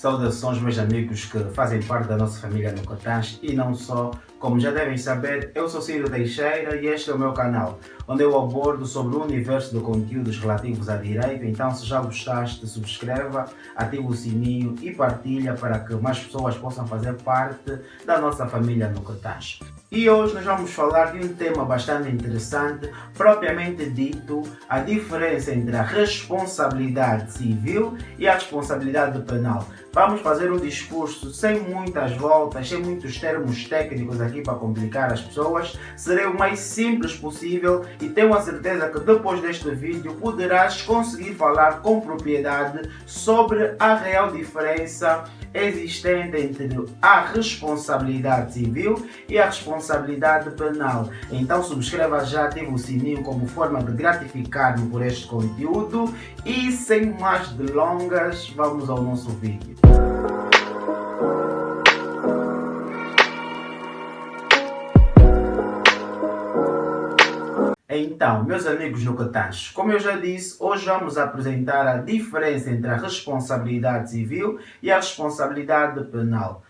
Saudações, meus amigos que fazem parte da nossa família no Cotãs e não só. Como já devem saber, eu sou Ciro Teixeira e este é o meu canal, onde eu abordo sobre o universo de conteúdos relativos a direito. Então, se já gostaste, subscreva, ative o sininho e partilha para que mais pessoas possam fazer parte da nossa família no Cotãs. E hoje nós vamos falar de um tema bastante interessante, propriamente dito, a diferença entre a responsabilidade civil e a responsabilidade penal. Vamos fazer um discurso sem muitas voltas, sem muitos termos técnicos aqui para complicar as pessoas. Serei o mais simples possível e tenho a certeza que depois deste vídeo poderás conseguir falar com propriedade sobre a real diferença existente entre a responsabilidade civil e a responsabilidade penal. Então subscreva já, ative o sininho como forma de gratificar-me por este conteúdo e sem mais delongas, vamos ao nosso vídeo. Então, meus amigos no Cotãs, como eu já disse, hoje vamos apresentar a diferença entre a responsabilidade civil e a responsabilidade penal.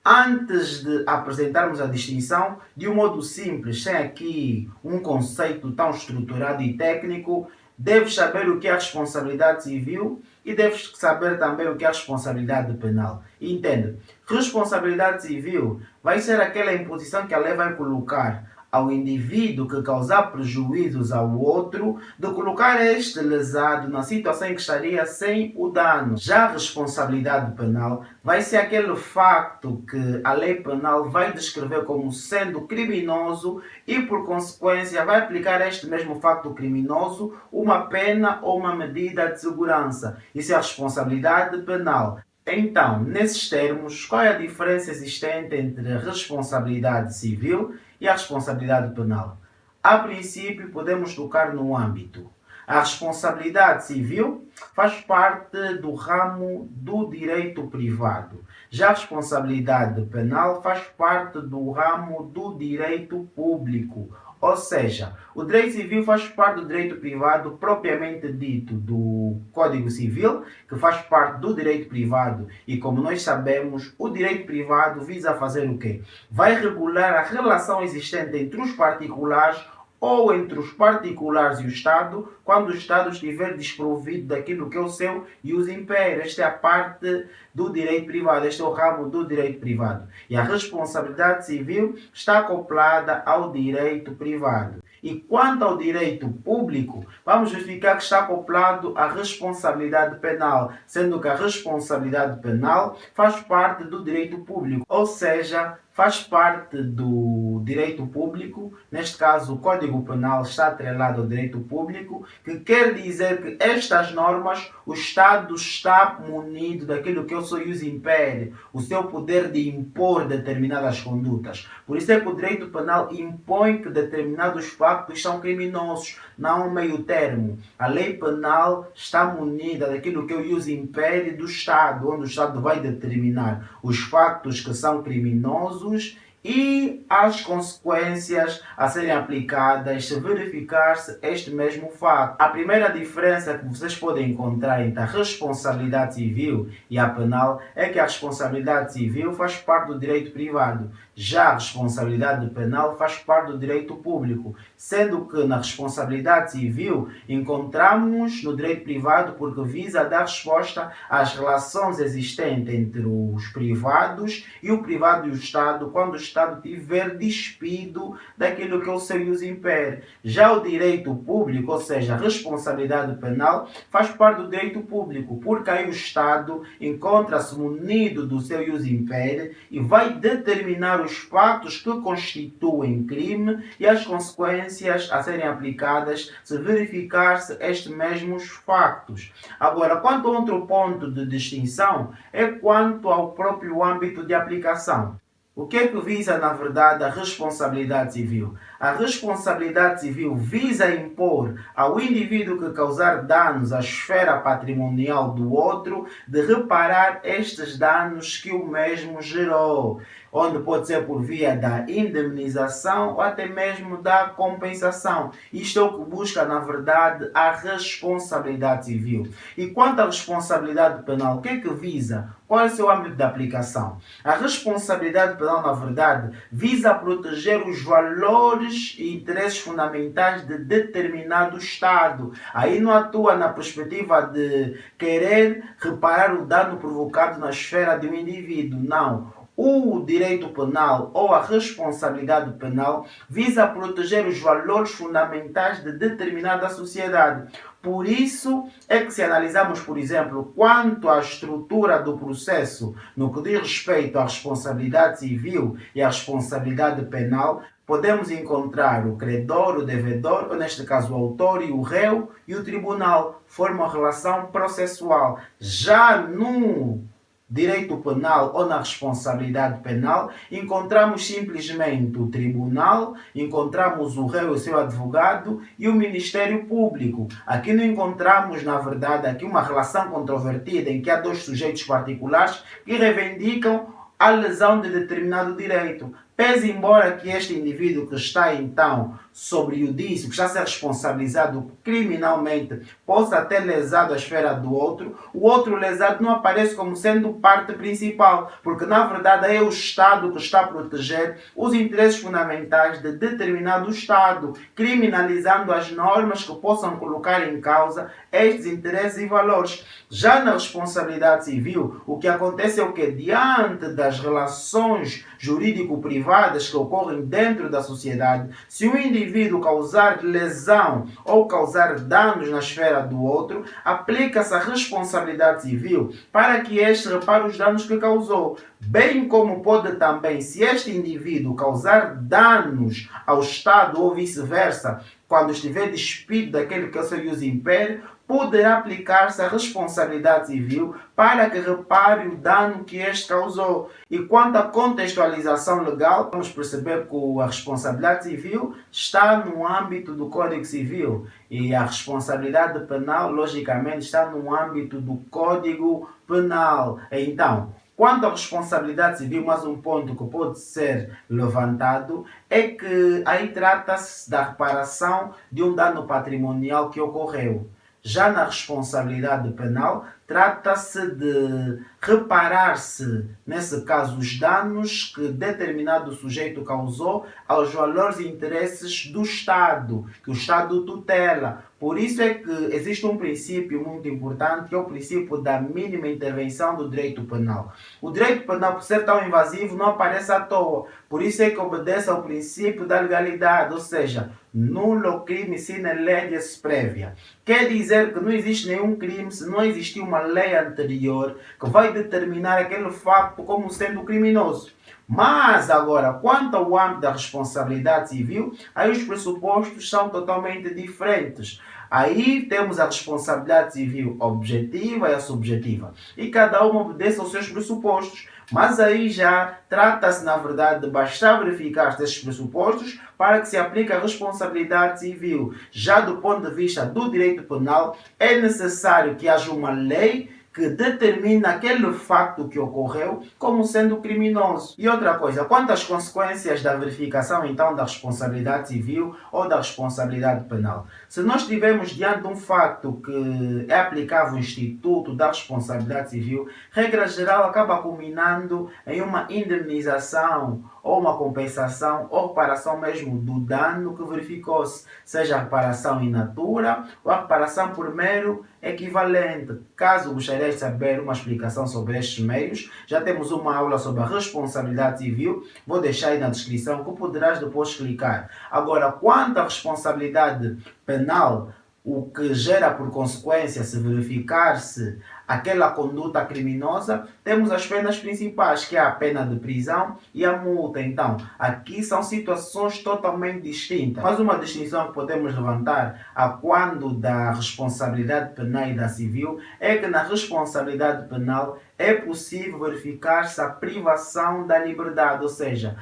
Antes de apresentarmos a distinção, de um modo simples, sem aqui um conceito tão estruturado e técnico, deves saber o que é a responsabilidade civil e deves saber também o que é a responsabilidade penal. Entende? Responsabilidade civil vai ser aquela imposição que a lei vai colocar ao indivíduo que causar prejuízos ao outro, de colocar este lesado na situação em que estaria sem o dano. Já a responsabilidade penal vai ser aquele facto que a lei penal vai descrever como sendo criminoso e, por consequência, vai aplicar a este mesmo facto criminoso uma pena ou uma medida de segurança. Isso é a responsabilidade penal. Então, nesses termos, qual é a diferença existente entre a responsabilidade civil e a responsabilidade penal? A princípio, podemos tocar no âmbito. A responsabilidade civil faz parte do ramo do direito privado. Já a responsabilidade penal faz parte do ramo do direito público. Ou seja, o direito civil faz parte do direito privado propriamente dito do Código Civil, que faz parte do direito privado. E como nós sabemos, o direito privado visa fazer o quê? Vai regular a relação existente entre os particulares ou entre os particulares e o Estado, quando o Estado estiver desprovido daquilo que é o seu ius imper. Esta é a parte do direito privado, este é o ramo do direito privado. E a responsabilidade civil está acoplada ao direito privado. E quanto ao direito público, vamos verificar que está acoplado à responsabilidade penal, sendo que a responsabilidade penal faz parte do direito público, ou seja, faz parte do direito público. Neste caso, o Código Penal está atrelado ao direito público, que quer dizer que estas normas, o Estado está munido daquilo que é o seu ius imper, o seu poder de impor determinadas condutas. Por isso é que o direito penal impõe que determinados factos são criminosos, não há um meio termo. A lei penal está munida daquilo que é o ius imper do Estado, onde o Estado vai determinar os factos que são criminosos e as consequências a serem aplicadas se verificar-se este mesmo facto. A primeira diferença que vocês podem encontrar entre a responsabilidade civil e a penal é que a responsabilidade civil faz parte do direito privado, já a responsabilidade penal faz parte do direito público, sendo que na responsabilidade civil encontramos no direito privado porque visa dar resposta às relações existentes entre os privados e o privado e o Estado, quando o Estado tiver despido daquilo que é o seu ius imper. Já o direito público, ou seja, a responsabilidade penal, faz parte do direito público, porque aí o Estado encontra-se munido do seu ius imper e vai determinar os fatos que constituem crime e as consequências a serem aplicadas se verificar-se estes mesmos factos. Agora, quanto a outro ponto de distinção, é quanto ao próprio âmbito de aplicação. O que é que visa, na verdade, a responsabilidade civil? A responsabilidade civil visa impor ao indivíduo que causar danos à esfera patrimonial do outro de reparar estes danos que o mesmo gerou, onde pode ser por via da indemnização ou até mesmo da compensação. Isto é o que busca, na verdade, a responsabilidade civil. E quanto à responsabilidade penal, o que é que visa? Qual é o seu âmbito de aplicação? A responsabilidade penal, na verdade, visa proteger os valores e interesses fundamentais de determinado Estado. Aí não atua na perspectiva de querer reparar o dano provocado na esfera de um indivíduo, não. O direito penal ou a responsabilidade penal visa proteger os valores fundamentais de determinada sociedade. Por isso é que, se analisarmos, por exemplo, quanto à estrutura do processo no que diz respeito à responsabilidade civil e à responsabilidade penal, podemos encontrar o credor, o devedor, ou neste caso o autor e o réu, e o tribunal formam uma relação processual. Já no direito penal ou na responsabilidade penal, encontramos simplesmente o tribunal, encontramos o réu e o seu advogado e o Ministério Público. Aqui não encontramos, na verdade, aqui uma relação controvertida em que há dois sujeitos particulares que reivindicam a lesão de determinado direito. Pese embora que este indivíduo que está então sobre o juízo, que está a ser responsabilizado criminalmente, possa ter lesado a esfera do outro, o outro lesado não aparece como sendo parte principal, porque na verdade é o Estado que está a proteger os interesses fundamentais de determinado Estado, criminalizando as normas que possam colocar em causa estes interesses e valores. Já na responsabilidade civil, o que acontece é o que, diante das relações jurídico-privadas que ocorrem dentro da sociedade, se um indivíduo causar lesão ou causar danos na esfera do outro, aplica-se a responsabilidade civil para que este repare os danos que causou. Bem como pode também, se este indivíduo causar danos ao Estado ou vice-versa, quando estiver despido daquele que é o seu ius império, poderá aplicar-se a responsabilidade civil para que repare o dano que este causou. E quanto à contextualização legal, vamos perceber que a responsabilidade civil está no âmbito do Código Civil e a responsabilidade penal, logicamente, está no âmbito do Código Penal. Então, quanto à responsabilidade civil, mais um ponto que pode ser levantado é que aí trata-se da reparação de um dano patrimonial que ocorreu. Já na responsabilidade penal, trata-se de reparar-se, nesse caso, os danos que determinado sujeito causou aos valores e interesses do Estado, que o Estado tutela. Por isso é que existe um princípio muito importante, que é o princípio da mínima intervenção do direito penal. O direito penal, por ser tão invasivo, não aparece à toa. Por isso é que obedece ao princípio da legalidade, ou seja, nulo crime sine leges prévia. Quer dizer que não existe nenhum crime se não existir uma lei anterior que vai determinar aquele facto como sendo criminoso. Mas agora, quanto ao âmbito da responsabilidade civil, aí os pressupostos são totalmente diferentes. Aí temos a responsabilidade civil objetiva e a subjetiva. E cada uma obedece aos seus pressupostos. Mas aí já trata-se, na verdade, de bastar verificar esses pressupostos para que se aplique a responsabilidade civil. Já do ponto de vista do direito penal, é necessário que haja uma lei que determina aquele facto que ocorreu como sendo criminoso. E outra coisa, quanto às consequências da verificação então da responsabilidade civil ou da responsabilidade penal. Se nós estivermos diante de um facto que é aplicável ao Instituto da Responsabilidade Civil, regra geral acaba culminando em uma indemnização ou uma compensação ou reparação mesmo do dano que verificou-se, seja a reparação in natura ou a reparação por mero equivalente. Caso gostaria de saber uma explicação sobre estes meios, já temos uma aula sobre a responsabilidade civil, vou deixar aí na descrição que poderás depois clicar. Agora, quanto à responsabilidade penal, o que gera por consequência se verificar-se aquela conduta criminosa, temos as penas principais, que é a pena de prisão e a multa. Então, aqui são situações totalmente distintas. Mas uma distinção que podemos levantar a quando da responsabilidade penal e da civil é que na responsabilidade penal é possível verificar-se a privação da liberdade, ou seja,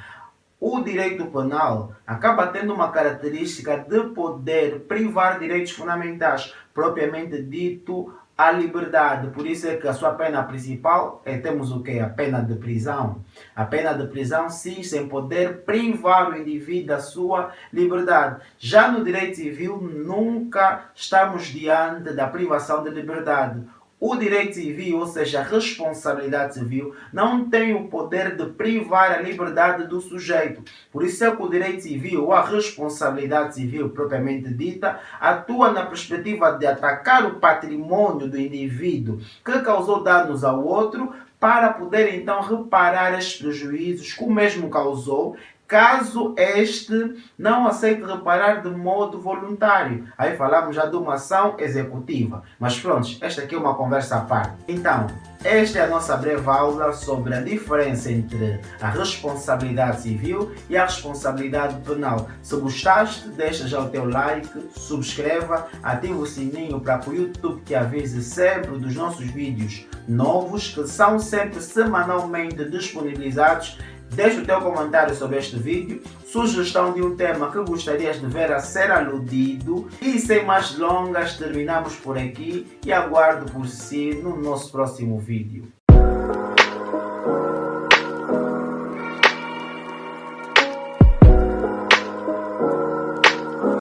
o direito penal acaba tendo uma característica de poder privar direitos fundamentais, propriamente dito a liberdade. Por isso é que a sua pena principal temos o que? A pena de prisão. A pena de prisão, sim, sem poder privar o indivíduo da sua liberdade. Já no direito civil, nunca estamos diante da privação de liberdade. O direito civil, ou seja, a responsabilidade civil, não tem o poder de privar a liberdade do sujeito. Por isso é que o direito civil, ou a responsabilidade civil propriamente dita, atua na perspectiva de atacar o patrimônio do indivíduo que causou danos ao outro, para poder então reparar estes prejuízos que o mesmo causou, caso este não aceite reparar de modo voluntário. Aí falamos já de uma ação executiva. Mas pronto, esta aqui é uma conversa à parte. Então, esta é a nossa breve aula sobre a diferença entre a responsabilidade civil e a responsabilidade penal. Se gostaste, deixa já o teu like, subscreva, ativa o sininho para que o YouTube te avise sempre dos nossos vídeos novos, que são sempre semanalmente disponibilizados. Deixa o teu comentário sobre este vídeo, sugestão de um tema que gostarias de ver a ser aludido. E sem mais delongas, terminamos por aqui e aguardo por si no nosso próximo vídeo.